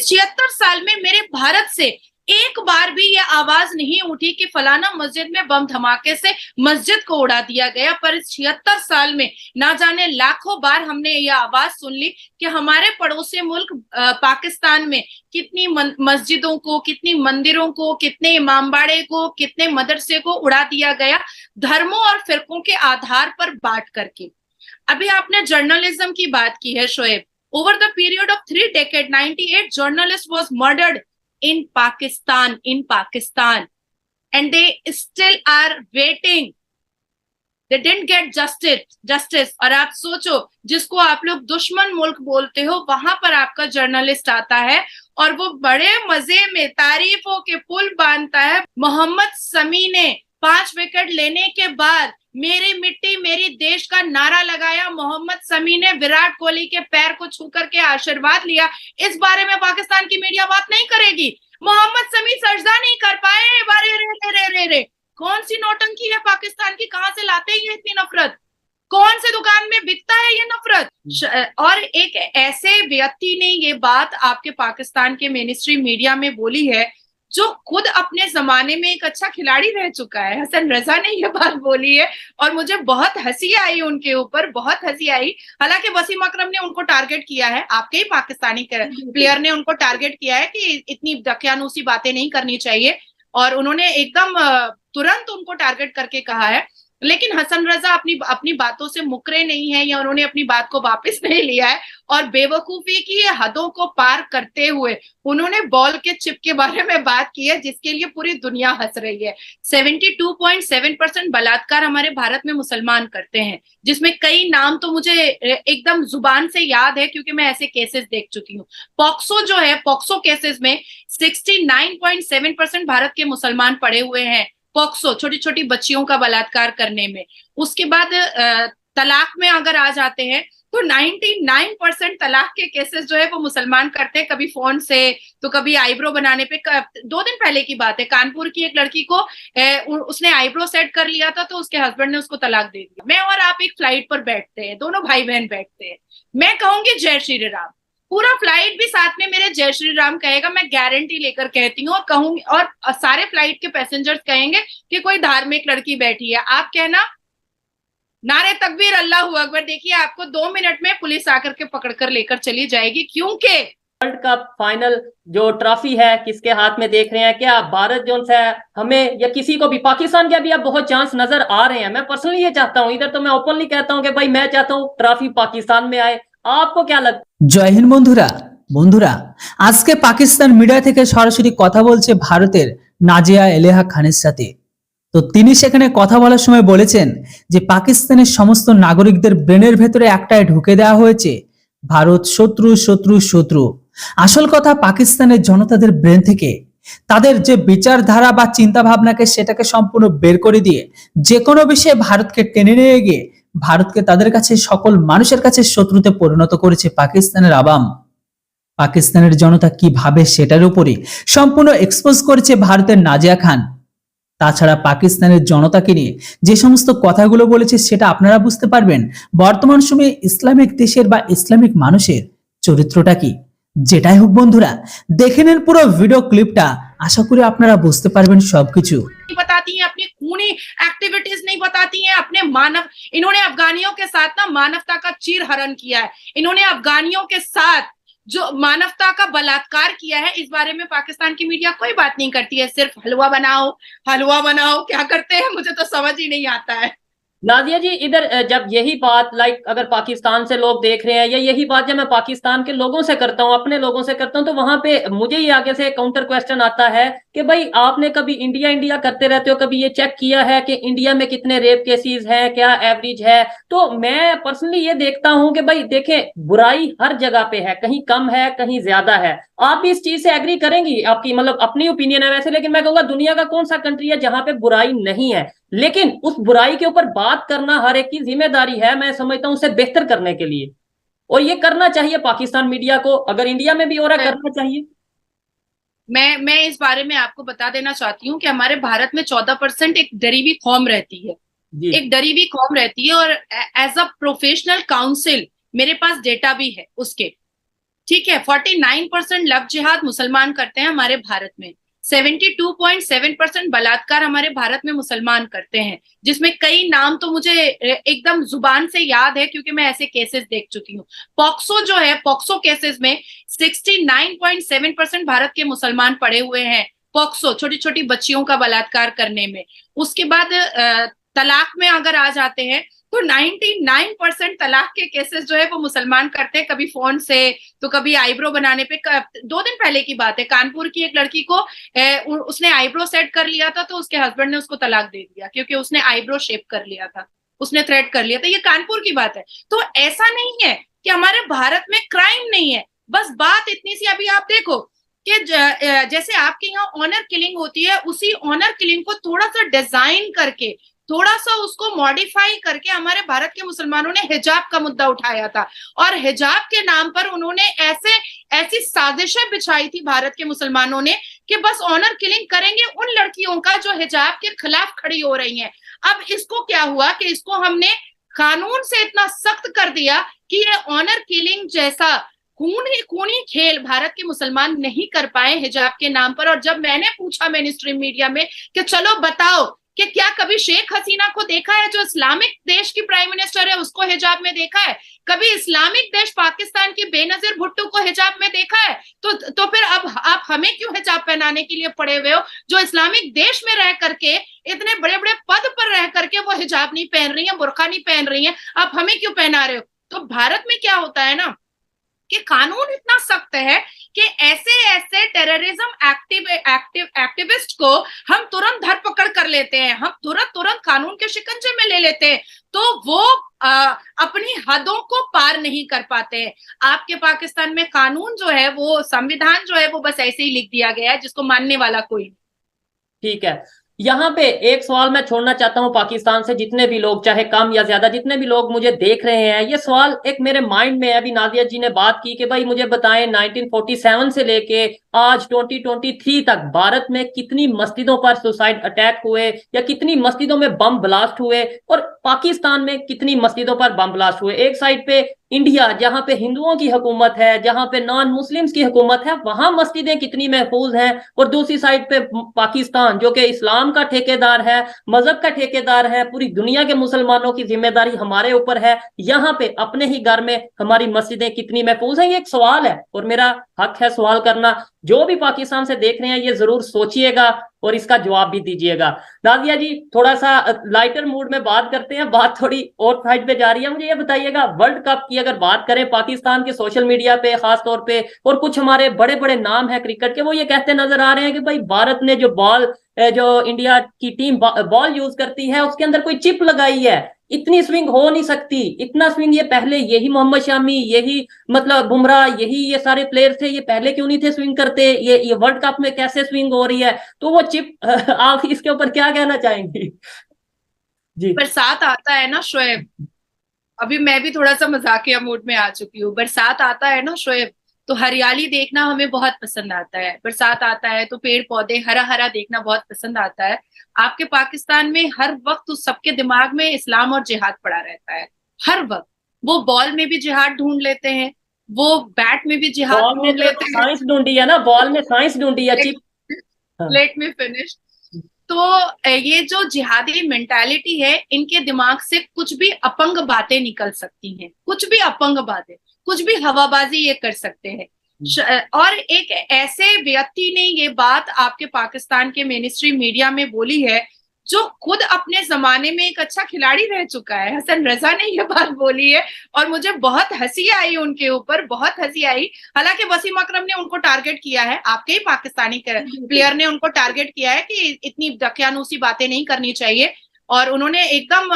इस 76 साल में मेरे भारत से एक बार भी ये आवाज नहीं उठी कि फलाना मस्जिद में बम धमाके से मस्जिद को उड़ा दिया गया। पर इस 76 साल में ना जाने लाखों बार हमने ये आवाज सुन ली कि हमारे पड़ोसी मुल्क पाकिस्तान में कितनी मस्जिदों को, कितनी मंदिरों को, कितने इमामबाड़े को, कितने मदरसे को उड़ा दिया गया धर्मों और फिरकों के आधार पर बांट करके। अभी आपने जर्नलिज्म की बात की है Shoaib. Over the period of 3 decades, 98 journalists was murdered in Pakistan, and they still are waiting. They didn't get justice. और आप सोचो, जिसको आप लोग दुश्मन मुल्क बोलते हो, वहां पर आपका जर्नलिस्ट आता है और वो बड़े मजे में तारीफों के पुल बांधता है। मोहम्मद समी ने 5 विकेट लेने के बाद मेरी मिट्टी मेरी देश का नारा लगाया। मोहम्मद समी ने विराट कोहली के पैर को छू करके आशीर्वाद लिया। इस बारे में पाकिस्तान की मीडिया बात नहीं करेगी। मोहम्मद समी सजदा नहीं कर पाए। रे कौन सी नौटंकी है पाकिस्तान की? कहां से लाते हैं इतनी नफरत? कौन से दुकान में बिकता है ये नफरत? और एक ऐसे व्यक्ति ने ये बात आपके पाकिस्तान के मेनस्ट्रीम मीडिया में बोली है जो खुद अपने जमाने में एक अच्छा खिलाड़ी रह चुका है। हसन रजा ने ये बात बोली है और मुझे बहुत हंसी आई उनके ऊपर, बहुत हंसी आई। हालांकि वसीम अकरम ने उनको टारगेट किया है, आपके ही पाकिस्तानी प्लेयर ने उनको टारगेट किया है कि इतनी दकियानूसी बातें नहीं करनी चाहिए, और उन्होंने एकदम तुरंत उनको टारगेट करके कहा है। लेकिन हसन रजा अपनी बातों से मुकरे नहीं है, या उन्होंने अपनी बात को वापस नहीं लिया है, और बेवकूफी की हदों को पार करते हुए उन्होंने बॉल के चिप के बारे में बात की है, जिसके लिए पूरी दुनिया हंस रही है। 72.7% बलात्कार हमारे भारत में मुसलमान करते हैं, जिसमें कई नाम तो मुझे एकदम जुबान से याद है क्योंकि मैं ऐसे केसेस देख चुकी हूँ। पॉक्सो जो है, पॉक्सो केसेस में 69.7% भारत के मुसलमान पड़े हुए हैं। पॉक्सो, छोटी छोटी बच्चियों का बलात्कार करने में। उसके बाद तलाक में अगर आ जाते हैं तो 99% तलाक के केसेस जो है वो मुसलमान करते हैं, कभी फोन से तो कभी आईब्रो बनाने पे। 2 दिन पहले की बात है, कानपुर की एक लड़की को उसने आईब्रो सेट कर लिया था तो उसके हस्बैंड ने उसको तलाक दे दिया। मैं और आप एक फ्लाइट पर बैठते हैं, दोनों भाई बहन बैठते हैं, मैं कहूंगी जय श्री राम, पूरा फ्लाइट भी साथ में मेरे जय श्री राम कहेगा, मैं गारंटी लेकर कहती हूँ, और कहूंगी, और सारे फ्लाइट के पैसेंजर्स कहेंगे कि कोई धार्मिक लड़की बैठी है। आप कहना नारे तकबीर अल्लाहू अकबर। देखिए, आपको 2 मिनट में पुलिस आकर के पकड़ कर लेकर चली जाएगी, क्योंकि वर्ल्ड कप फाइनल जो ट्रॉफी है किसके हाथ में देख रहे हैं? क्या भारत जो है हमें, या किसी को भी, पाकिस्तान के अभी अब बहुत चांस नजर आ रहे हैं। मैं पर्सनली ये चाहता हूँ, इधर तो मैं ओपनली कहता हूँ कि भाई मैं चाहता हूँ ट्रॉफी पाकिस्तान में आए। आपको क्या लगता है? जय हिंद বন্ধুরা আজকে পাকিস্তান মিডিয়া থেকে সরাসরি কথা বলছে ভারতের নাজিয়া এলেহা খানের সাথে। তো তিনি সেখানে কথা বলার সময় বলেছেন যে পাকিস্তানের সমস্ত নাগরিকদের ব্রেনের ভেতরে একটাই ঢুকে দেওয়া হয়েছে, ভারত শত্রু শত্রু শত্রু। আসল কথা, পাকিস্তানের জনতাদের ব্রেন থেকে তাদের যে বিচারধারা বা চিন্তা ভাবনাকে সেটাকে সম্পূর্ণ বের করে দিয়ে যে কোনো বিষয়ে ভারতকে টেনে নিয়ে গিয়ে ভারতকে তাদের কাছে, সকল মানুষের কাছে শত্রুতে পরিণত করেছে পাকিস্তানের আবাম। পাকিস্তানের জনতা কি ভাবে সেটার উপরে সম্পূর্ণ এক্সপোজ করেছে ভারতের নাজিয়া খান। তাছাড়া পাকিস্তানের জনতাকে নিয়ে যে সমস্ত কথাগুলো বলেছে সেটা আপনারা বুঝতে পারবেন বর্তমান সময়ে ইসলামিক দেশের বা ইসলামিক মানুষের চরিত্রটা কি। যেটাই হোক বন্ধুরা, দেখে নেন পুরো ভিডিও ক্লিপটা, आशा करी আপনারা বুঝতে পারবেন সবকিছু। बताती हैं अपनी खूनी एक्टिविटीज नहीं बताती हैं अपने मानव। इन्होंने अफगानियों के साथ ना मानवता का चीर हरण किया है। इन्होंने अफगानियों के साथ जो मानवता का बलात्कार किया है, इस बारे में पाकिस्तान की मीडिया कोई बात नहीं करती है। सिर्फ हलवा बनाओ, हलवा बनाओ, क्या करते हैं मुझे तो समझ ही नहीं आता है। नाजिया जी, इधर जब यही बात अगर पाकिस्तान से लोग देख रहे हैं, या यही बात जब मैं पाकिस्तान के लोगों से करता हूँ, अपने लोगों से करता हूँ, तो वहां पे मुझे ही आगे से काउंटर क्वेश्चन आता है कि भाई आपने कभी इंडिया करते रहते हो, कभी ये चेक किया है कि इंडिया में कितने रेप केसेस हैं, क्या एवरेज है? तो मैं पर्सनली ये देखता हूं कि भाई देखें, बुराई हर जगह पे है, कहीं कम है कहीं ज्यादा है। आप भी इस चीज से एग्री करेंगी? आपकी मतलब अपनी ओपिनियन है वैसे, लेकिन मैं कहूंगा दुनिया का कौन सा कंट्री है जहां पे बुराई नहीं है? लेकिन उस बुराई के ऊपर बात करना हर एक की जिम्मेदारी है, मैं समझता हूं, उसे बेहतर करने के लिए। और ये करना चाहिए पाकिस्तान मीडिया को, अगर इंडिया में भी हो रहा करना चाहिए। मैं इस बारे में आपको बता देना चाहती हूँ कि हमारे भारत में 14% एक डरी हुई कौम रहती है, एक डरी हुई कौम रहती है। और एज अ प्रोफेशनल काउंसिल मेरे पास डेटा भी है उसके, ठीक है, 49% लव जिहाद मुसलमान करते हैं हमारे भारत में, 72.7% बलात्कार हमारे भारत में मुसलमान करते हैं, जिसमें कई नाम तो मुझे एकदम जुबान से याद है क्योंकि मैं ऐसे केसेस देख चुकी हूँ। पॉक्सो जो है, पॉक्सो केसेस में 69.7% भारत के मुसलमान पड़े हुए हैं, पॉक्सो छोटी छोटी बच्चियों का बलात्कार करने में। उसके बाद तलाक में अगर आ जाते हैं तो 99% तलाक के केसेस जो है वो मुसलमान करते हैं, कभी फोन से तो कभी आईब्रो बनाने पे। 2 दिन पहले की बात है, कानपुर की एक लड़की को उसने आईब्रो सेट कर लिया था तो उसके हस्बैंड ने उसको तलाक दे दिया क्योंकि उसने आईब्रो शेप कर लिया था, उसने थ्रेड कर लिया था। ये कानपुर की बात है। तो ऐसा नहीं है कि हमारे भारत में क्राइम नहीं है, बस बात इतनी सी। अभी आप देखो कि जैसे आपके यहाँ ऑनर किलिंग होती है, उसी ऑनर किलिंग को थोड़ा सा डिजाइन करके, थोड़ा सा उसको मॉडिफाई करके हमारे भारत के मुसलमानों ने हिजाब का मुद्दा उठाया था, और हिजाब के नाम पर उन्होंने ऐसी साजिशें बिछाई थी भारत के मुसलमानों ने कि बस ऑनर किलिंग करेंगे उन लड़कियों का जो हिजाब के खिलाफ खड़ी हो रही हैं। अब इसको क्या हुआ कि इसको हमने कानून से इतना सख्त कर दिया कि ये ऑनर किलिंग जैसा खूनी खेल भारत के मुसलमान नहीं कर पाए हिजाब के नाम पर। और जब मैंने पूछा मेन स्ट्रीम मीडिया में कि चलो बताओ कि क्या कभी शेख हसीना को देखा है, जो इस्लामिक देश की प्राइम मिनिस्टर है, उसको हिजाब में देखा है? कभी इस्लामिक देश पाकिस्तान की बेनजीर भुट्टो को हिजाब में देखा है? तो फिर अब आप हमें क्यों हिजाब पहनाने के लिए पड़े हुए हो, जो इस्लामिक देश में रह करके, इतने बड़े बड़े पद पर रह करके वो हिजाब नहीं पहन रही है, बुर्का नहीं पहन रही है, आप हमें क्यों पहना रहे हो? तो भारत में क्या होता है ना कि कानून इतना सख्त है कि ऐसे टेररिज्म एक्टिविस्ट को हम तुरंत धरपकड़ कर लेते हैं, हम तुरंत कानून के शिकंजे में ले लेते हैं, तो वो अपनी हदों को पार नहीं कर पाते हैं। आपके पाकिस्तान में कानून जो है, वो संविधान जो है, वो बस ऐसे ही लिख दिया गया है जिसको मानने वाला कोई नहीं। ठीक है, यहाँ पे एक सवाल मैं छोड़ना चाहता हूँ पाकिस्तान से, जितने भी लोग, चाहे कम या ज्यादा, जितने भी लोग मुझे देख रहे हैं, ये सवाल एक मेरे माइंड में है। अभी नादिया जी ने बात की कि भाई मुझे बताएं 1947 से लेके आज 2023 तक भारत में कितनी मस्जिदों पर सुसाइड अटैक हुए या कितनी मस्जिदों में बम ब्लास्ट हुए, और पाकिस्तान में कितनी मस्जिदों पर बम ब्लास्ट हुए। एक साइड पे इंडिया जहां पे हिंदुओं की हुकूमत है, जहां पे नॉन मुस्लिम्स की हुकूमत है, वहां मस्जिदें कितनी महफूज हैं, और दूसरी साइड पे पाकिस्तान जो कि इस्लाम का ठेकेदार है, मजहब का ठेकेदार है, पूरी दुनिया के मुसलमानों की जिम्मेदारी हमारे ऊपर है, यहाँ पे अपने ही घर में हमारी मस्जिदें कितनी महफूज हैं। ये एक सवाल है और मेरा हक है सवाल करना। जो भी पाकिस्तान से देख रहे हैं ये जरूर सोचिएगा और इसका जवाब भी दीजिएगा। नादिया जी, थोड़ा सा लाइटर मूड में बात करते हैं, बात थोड़ी और साइड पे जा रही है। मुझे ये बताइएगा, वर्ल्ड कप की अगर बात करें पाकिस्तान के सोशल मीडिया पे खास तौर पे, और कुछ हमारे बड़े बड़े नाम है क्रिकेट के, वो ये कहते नजर आ रहे हैं कि भाई भारत ने जो इंडिया की टीम बॉल यूज करती है उसके अंदर कोई चिप लगाई है, इतनी स्विंग हो नहीं सकती, इतना स्विंग ये पहले यही मोहम्मद शामी, यही मतलब बुमराह, यही ये सारे प्लेयर थे, ये पहले क्यों नहीं थे स्विंग करते, ये वर्ल्ड कप में कैसे स्विंग हो रही है? तो वो चिप आप इसके ऊपर क्या कहना चाहेंगी? जी। बरसात आता है ना शोएब, अभी मैं भी थोड़ा सा मजाकिया मूड में आ चुकी हूँ। बरसात आता है ना शोएब, तो हरियाली देखना हमें बहुत पसंद आता है। बरसात आता है तो पेड़ पौधे हरा हरा देखना बहुत पसंद आता है। आपके पाकिस्तान में हर वक्त उस सबके दिमाग में इस्लाम और जिहाद पड़ा रहता है, हर वक्त। वो बॉल में भी जिहाद ढूंढ लेते हैं, वो बैट में भी जिहाद ढूंढ लेते हैं। साइंस ढूंढी है ना, बॉल में साइंस ढूंढी है, चिप। Let me finish. तो ये जो जिहादी मेंटालिटी है, इनके दिमाग से कुछ भी अपंग बातें निकल सकती हैं, कुछ भी अपंग बातें, कुछ भी हवाबाजी ये कर सकते हैं। और एक ऐसे व्यक्ति ने ये बात आपके पाकिस्तान के मेन स्ट्रीम मीडिया में बोली है जो खुद अपने जमाने में एक अच्छा खिलाड़ी रह चुका है। हसन रजा ने ये बात बोली है और मुझे बहुत हंसी आई उनके ऊपर, बहुत हंसी आई। हालांकि वसीम अकरम ने उनको टारगेट किया है, आपके ही पाकिस्तानी प्लेयर ने उनको टारगेट किया है कि इतनी दकियानूसी बातें नहीं करनी चाहिए, और उन्होंने एकदम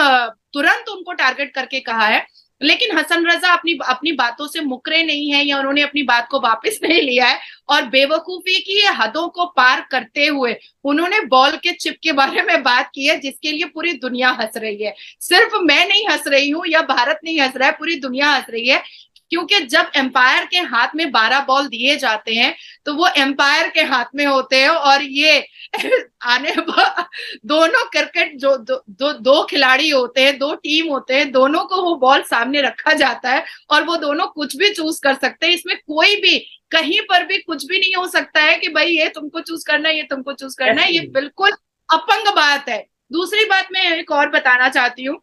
तुरंत उनको टारगेट करके कहा है। लेकिन हसन रजा अपनी बातों से मुकरे नहीं है, या उन्होंने अपनी बात को वापस नहीं लिया है, और बेवकूफी की हदों को पार करते हुए उन्होंने बॉल के चिप के बारे में बात की है, जिसके लिए पूरी दुनिया हंस रही है। सिर्फ मैं नहीं हंस रही हूँ या भारत नहीं हंस रहा है, पूरी दुनिया हंस रही है। क्योंकि जब एम्पायर के हाथ में 12 बॉल दिए जाते हैं तो वो एम्पायर के हाथ में होते हैं, और ये दोनों क्रिकेट जो दो खिलाड़ी होते हैं, दो टीम होते हैं, दोनों को वो बॉल सामने रखा जाता है और वो दोनों कुछ भी चूज कर सकते हैं। इसमें कोई भी कहीं पर भी कुछ भी नहीं हो सकता है कि भाई ये तुमको चूज करना है, ये तुमको चूज करना है। ये बिल्कुल अपंग बात है। दूसरी बात मैं एक और बताना चाहती हूँ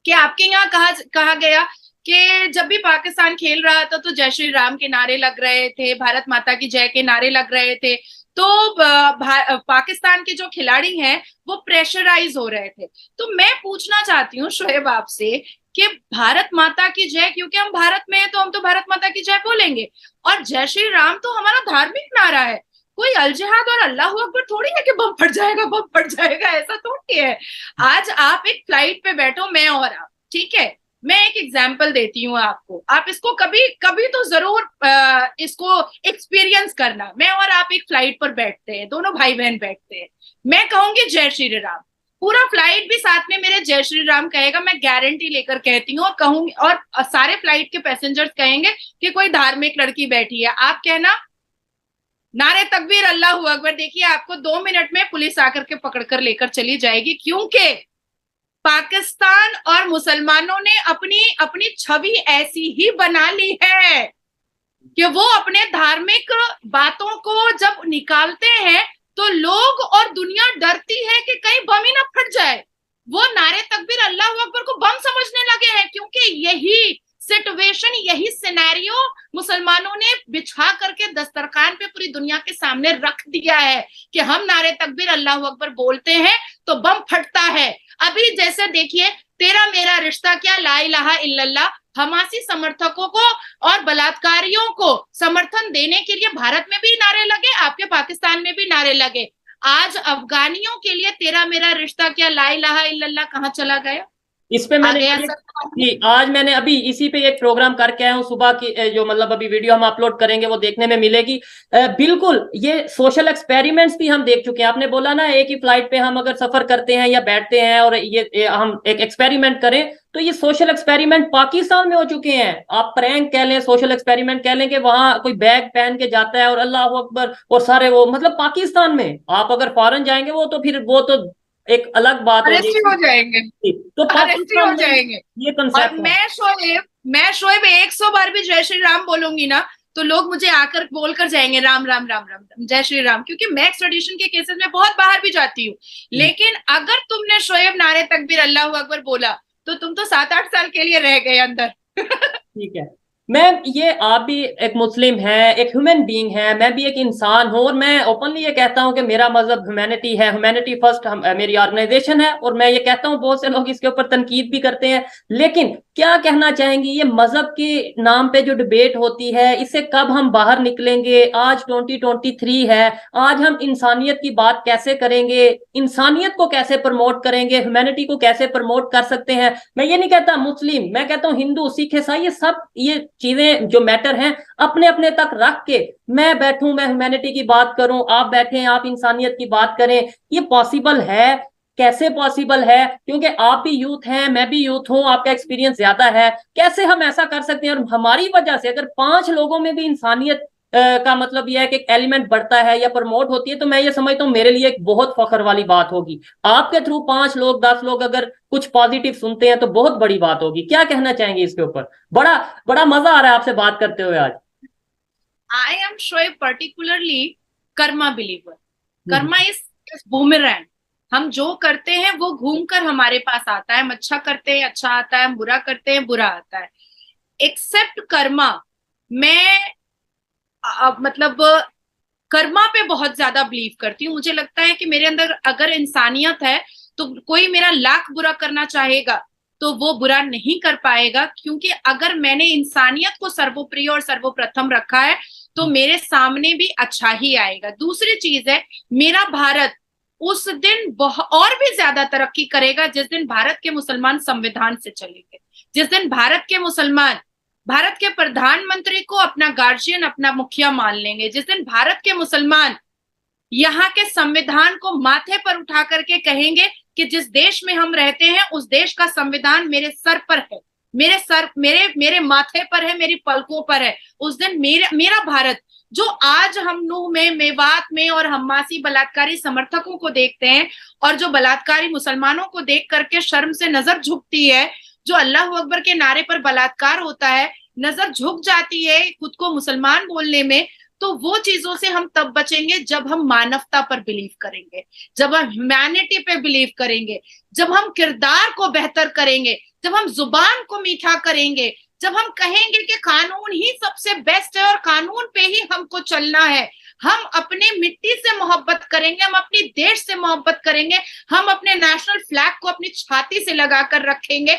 कि आपके यहाँ कहा गया कि जब भी पाकिस्तान खेल रहा था तो जय श्री राम के नारे लग रहे थे, भारत माता की जय के नारे लग रहे थे, तो पाकिस्तान के जो खिलाड़ी हैं वो प्रेशराइज हो रहे थे। तो मैं पूछना चाहती हूँ शोएब आपसे कि भारत माता की जय, क्योंकि हम भारत में हैं तो हम तो भारत माता की जय बोलेंगे, और जय श्री राम तो हमारा धार्मिक नारा है। कोई अल जिहाद और अल्लाह अकबर थोड़ी है कि बम फट जाएगा, बम फट जाएगा, ऐसा थोड़ी है। आज आप एक फ्लाइट पे बैठो, मैं और आप, ठीक है, मैं एक एग्जाम्पल देती हूँ आपको, आप इसको कभी कभी तो जरूर इसको एक्सपीरियंस करना। मैं और आप एक फ्लाइट पर बैठते हैं, दोनों भाई बहन बैठते हैं, मैं कहूंगी जय श्री राम, पूरा फ्लाइट भी साथ में मेरे जय श्री राम कहेगा, मैं गारंटी लेकर कहती हूँ, और कहूंगी, और सारे फ्लाइट के पैसेंजर्स कहेंगे कि कोई धार्मिक लड़की बैठी है, आप कहना नारे तकबीर अल्लाह अकबर। देखिए आपको 2 मिनट में पुलिस आकर के पकड़ कर लेकर चली जाएगी, क्योंकि पाकिस्तान और मुसलमानों ने अपनी अपनी छवि ऐसी ही बना ली है कि वो अपने धार्मिक बातों को जब निकालते हैं तो लोग और दुनिया डरती है कि कहीं बम ही ना फट जाए। वो नारे तकबीर अल्लाह अकबर को बम समझने लगे हैं, क्योंकि यही सिचुएशन, यही सिनेरियो मुसलमानों ने बिछा करके दस्तरखान पे पूरी दुनिया के सामने रख दिया है कि हम नारे तकबीर अल्लाह अकबर बोलते हैं तो बम फटता है। अभी जैसे देखिए तेरा मेरा रिश्ता क्या, ला इलाहा इल्लल्लाह, हमासी समर्थकों को और बलात्कारियों को समर्थन देने के लिए भारत में भी नारे लगे, आपके पाकिस्तान में भी नारे लगे। आज अफगानियों के लिए तेरा मेरा रिश्ता क्या, ला इलाहा इल्लल्लाह कहाँ चला गया? इस पे मैंने आज मैंने अभी इसी पे एक प्रोग्राम करके आया हूँ सुबह की, जो मतलब अभी वीडियो हम अपलोड करेंगे वो देखने में मिलेगी। बिल्कुल ये सोशल एक्सपेरिमेंट्स भी हम देख चुके हैं। आपने बोला ना एक ही फ्लाइट पे हम अगर सफर करते हैं या बैठते हैं और ये हम एक एक्सपेरिमेंट करें, तो ये सोशल एक्सपेरिमेंट पाकिस्तान में हो चुके हैं। आप प्रैंक कह लें, सोशल एक्सपेरिमेंट कह लें कि वहां कोई बैग पहन के जाता है और अल्लाह अकबर और सारे वो, मतलब पाकिस्तान में। आप अगर फॉरेन जाएंगे वो तो फिर वो तो एक अलग बात हो जाएंगे, तो पाकिस्तान हो जाएंगे ये कंसेप्ट। मैं शोएब 100 बार भी जय श्री राम बोलूंगी ना तो लोग मुझे आकर बोलकर जाएंगे राम राम राम राम राम जय श्री राम, क्योंकि मैं एक्सट्रेडिशन के केसेस में बहुत बाहर भी जाती हूँ। लेकिन अगर तुमने शोएब नारे तकबीर अल्लाह अकबर बोला तो तुम तो 7-8 साल के लिए रह गए अंदर। ठीक है मैम, ये आप भी एक मुस्लिम है, एक ह्यूमन बीइंग है, मैं भी एक इंसान हूँ, और मैं ओपनली ये कहता हूँ कि मेरा मजहब ह्यूमैनिटी है, ह्यूमैनिटी फर्स्ट मेरी ऑर्गेनाइजेशन है। और मैं ये कहता हूँ, बहुत से लोग इसके ऊपर तनकीद भी करते हैं, लेकिन क्या कहना चाहेंगी ये मजहब के नाम पे जो डिबेट होती है, इससे कब हम बाहर निकलेंगे? आज 2023 है, आज हम इंसानियत की बात कैसे करेंगे, इंसानियत को कैसे प्रमोट करेंगे, ह्यूमैनिटी को कैसे प्रमोट कर सकते हैं? मैं ये नहीं कहता मुस्लिम, मैं कहता हूँ हिंदू, सिख, ईसाई, ये सब ये चीजें जो मैटर हैं अपने अपने तक रख के मैं बैठूं, मैं ह्यूमैनिटी की बात करूं, आप बैठे आप इंसानियत की बात करें। ये पॉसिबल है? कैसे पॉसिबल है? क्योंकि आप भी यूथ हैं, मैं भी यूथ हूं, आपका एक्सपीरियंस ज्यादा है। कैसे हम ऐसा कर सकते हैं? और हमारी वजह से अगर 5 लोगों में भी इंसानियत का मतलब यह है कि एक एलिमेंट बढ़ता है या प्रमोट होती है, तो मैं ये समझता हूँ मेरे लिए एक बहुत फख्र वाली बात होगी। आपके थ्रू 5 लोग 10 लोग अगर कुछ पॉजिटिव सुनते हैं तो बहुत बड़ी बात होगी। क्या कहना चाहेंगे इसके ऊपर? बड़ा मजा आ रहा है आपसे बात करते हुए आज। I am Shoaib particularly Karma believer. Karma is boomerang. हम जो करते हैं वो घूमकर हमारे पास आता है। हम अच्छा करते हैं अच्छा आता है, हम बुरा करते हैं बुरा आता है। एक्सेप्ट कर्मा, मैं मतलब कर्मा पे बहुत ज्यादा बिलीव करती हूँ। मुझे लगता है कि मेरे अंदर अगर इंसानियत है तो कोई मेरा लाख बुरा करना चाहेगा तो वो बुरा नहीं कर पाएगा, क्योंकि अगर मैंने इंसानियत को सर्वोप्रिय और सर्वप्रथम रखा है तो मेरे सामने भी अच्छा ही आएगा। दूसरी चीज है, मेरा भारत उस दिन और भी ज्यादा तरक्की करेगा जिस दिन भारत के मुसलमान संविधान से चलेंगे, जिस दिन भारत के मुसलमान भारत के प्रधानमंत्री को अपना गार्जियन, अपना मुखिया मान लेंगे, जिस दिन भारत के मुसलमान यहाँ के संविधान को माथे पर उठा करके कहेंगे कि जिस देश में हम रहते हैं उस देश का संविधान मेरे सर पर है, मेरे सर, मेरे माथे पर है, मेरी पलकों पर है। उस दिन मेरा भारत, जो आज हम नूह में, मेवात में और हम्मासी बलात्कारी समर्थकों को देखते हैं, और जो बलात्कारी मुसलमानों को देख करके शर्म से नजर झुकती है, जो अल्लाह अकबर के नारे पर बलात्कार होता है, नजर झुक जाती है खुद को मुसलमान बोलने में, तो वो चीजों से हम तब बचेंगे जब हम मानवता पर बिलीव करेंगे, जब हम ह्यूमैनिटी पे बिलीव करेंगे, जब हम किरदार को बेहतर करेंगे, जब हम जुबान को मीठा करेंगे, जब हम कहेंगे कि कानून ही सबसे बेस्ट है और कानून पे ही हमको चलना है। हम अपनी मिट्टी से मोहब्बत करेंगे, हम अपनी देश से मोहब्बत करेंगे, हम अपने नेशनल फ्लैग को अपनी छाती से लगाकर रखेंगे।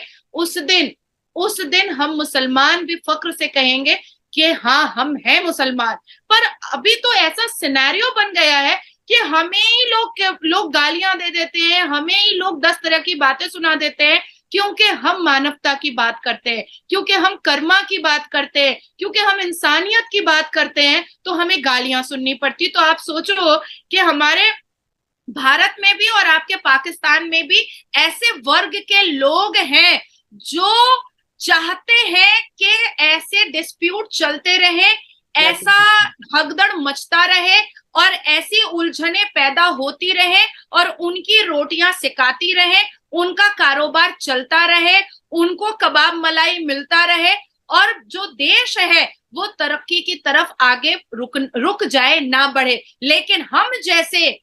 उस दिन हम मुसलमान भी फख्र से कहेंगे कि हाँ, हम हैं मुसलमान। पर अभी तो ऐसा सिनेरियो बन गया है कि हमें ही लोग गालियां दे देते हैं, हमें ही लोग 10 तरह की बातें सुना देते हैं, क्योंकि हम मानवता की बात करते हैं, क्योंकि हम कर्मा की बात करते हैं, क्योंकि हम इंसानियत की बात करते हैं, तो हमें गालियां सुननी पड़ती। तो आप सोचो कि हमारे भारत में भी और आपके पाकिस्तान में भी ऐसे वर्ग के लोग हैं जो चाहते हैं कि ऐसे डिस्प्यूट चलते रहे, ऐसा भगदड़ मचता रहे और ऐसी उलझने पैदा होती रहे और उनकी रोटियां सिकाती रहे, उनका कारोबार चलता रहे, उनको कबाब मलाई मिलता रहे और जो देश है वो तरक्की की तरफ आगे रुक जाए, ना बढ़े। लेकिन हम जैसे